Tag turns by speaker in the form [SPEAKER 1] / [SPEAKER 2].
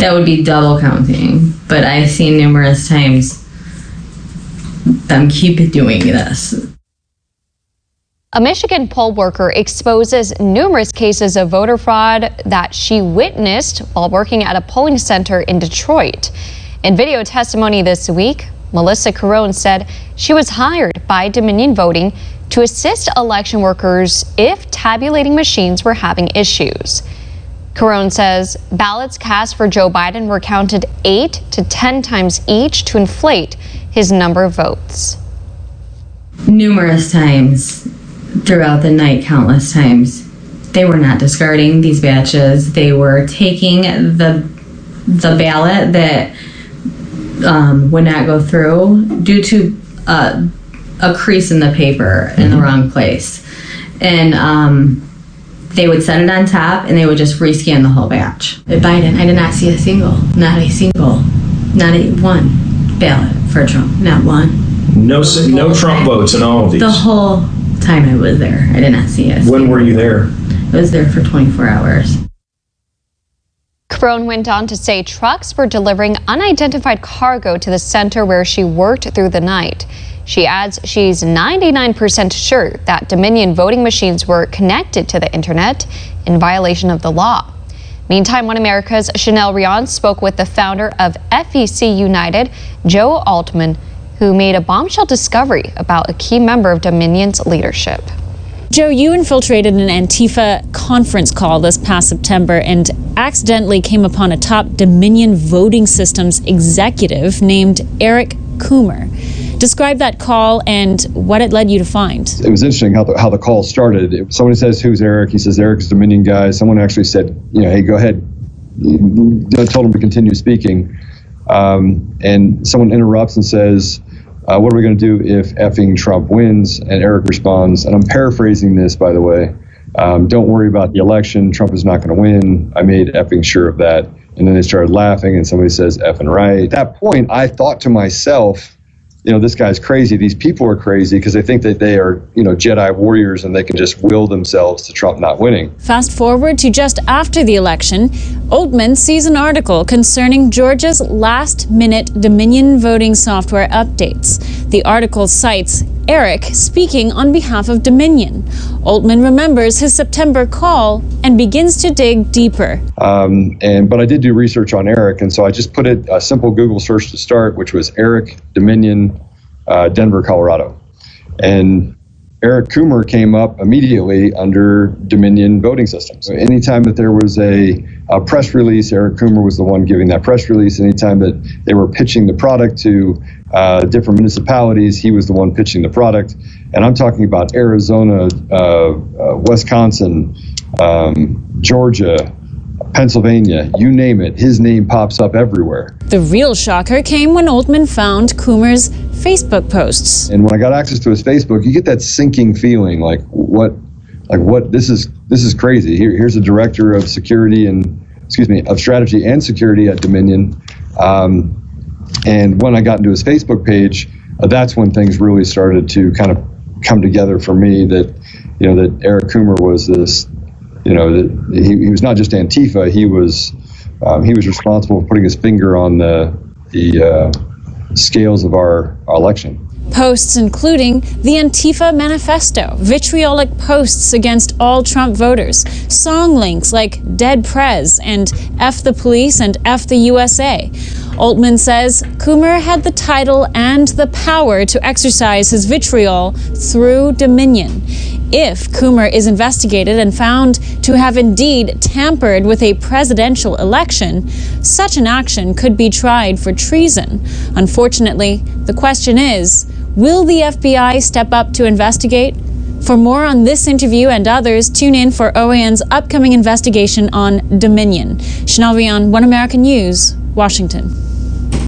[SPEAKER 1] That would be double counting, but I've seen numerous times them keep doing this.
[SPEAKER 2] A Michigan poll worker exposes numerous cases of voter fraud that she witnessed while working at a polling center in Detroit. In video testimony this week, Melissa Carone said she was hired by Dominion Voting to assist election workers if tabulating machines were having issues. Carone says ballots cast for Joe Biden were counted 8 to 10 times each to inflate his number of votes.
[SPEAKER 1] Numerous times throughout the night, countless times, they were not discarding these batches. They were taking the ballot that would not go through due to a crease in the paper in the wrong place. And they would set it on top and they would just rescan the whole batch. At Biden, I did not see not a one ballot for Trump, not one.
[SPEAKER 3] No Trump votes in all of these.
[SPEAKER 1] The whole time I was there, I did not see it.
[SPEAKER 3] When were you there?
[SPEAKER 1] I was there for 24 hours.
[SPEAKER 2] Carone went on to say trucks were delivering unidentified cargo to the center where she worked through the night. She adds she's 99% sure that Dominion voting machines were connected to the internet in violation of the law. Meantime, One America's Chanel Rion spoke with the founder of FEC United, Joe Altman, who made a bombshell discovery about a key member of Dominion's leadership.
[SPEAKER 4] Joe, you infiltrated an Antifa conference call this past September and accidentally came upon a top Dominion voting systems executive named Eric Coomer. Describe that call and what it led you to find.
[SPEAKER 5] It was interesting how the call started. Somebody says, "Who's Eric?" He says, "Eric's a Dominion guy." Someone actually said, "Hey, go ahead." I told him to continue speaking. And someone interrupts and says, "What are we going to do if effing Trump wins?" And Eric responds, and I'm paraphrasing this, by the way, "Don't worry about the election. Trump is not going to win. I made effing sure of that." And then they started laughing, and somebody says, "Effing right." At that point, I thought to myself, this guy's crazy. These people are crazy because they think that they are, Jedi warriors and they can just will themselves to Trump not winning.
[SPEAKER 4] Fast forward to just after the election, Altman sees an article concerning Georgia's last-minute Dominion voting software updates. The article cites Eric speaking on behalf of Dominion. Altman remembers his September call and begins to dig deeper.
[SPEAKER 5] But I did do research on Eric, and so I just put a simple Google search to start, which was Eric Dominion, Denver, Colorado. And Eric Coomer came up immediately under Dominion voting systems. So anytime that there was a press release, Eric Coomer was the one giving that press release. Anytime that they were pitching the product to different municipalities, he was the one pitching the product. And I'm talking about Arizona, Wisconsin, Georgia, Pennsylvania, you name it, his name pops up everywhere.
[SPEAKER 4] The real shocker came when Altman found Coomer's Facebook posts.
[SPEAKER 5] And when I got access to his Facebook, you get that sinking feeling like this is crazy. Here's a director of strategy and security at Dominion. And when I got into his Facebook page, that's when things really started to kind of come together for me that Eric Coomer was this, that he was not just Antifa, he was responsible for putting his finger on the scales of our election.
[SPEAKER 4] Posts including the Antifa Manifesto, vitriolic posts against all Trump voters, song links like Dead Prez and F the Police and F the USA. Altman says Coomer had the title and the power to exercise his vitriol through Dominion. If Coomer is investigated and found to have indeed tampered with a presidential election, such an action could be tried for treason. Unfortunately, the question is, will the FBI step up to investigate? For more on this interview and others, tune in for OAN's upcoming investigation on Dominion. Chanel Rion, One American News, Washington.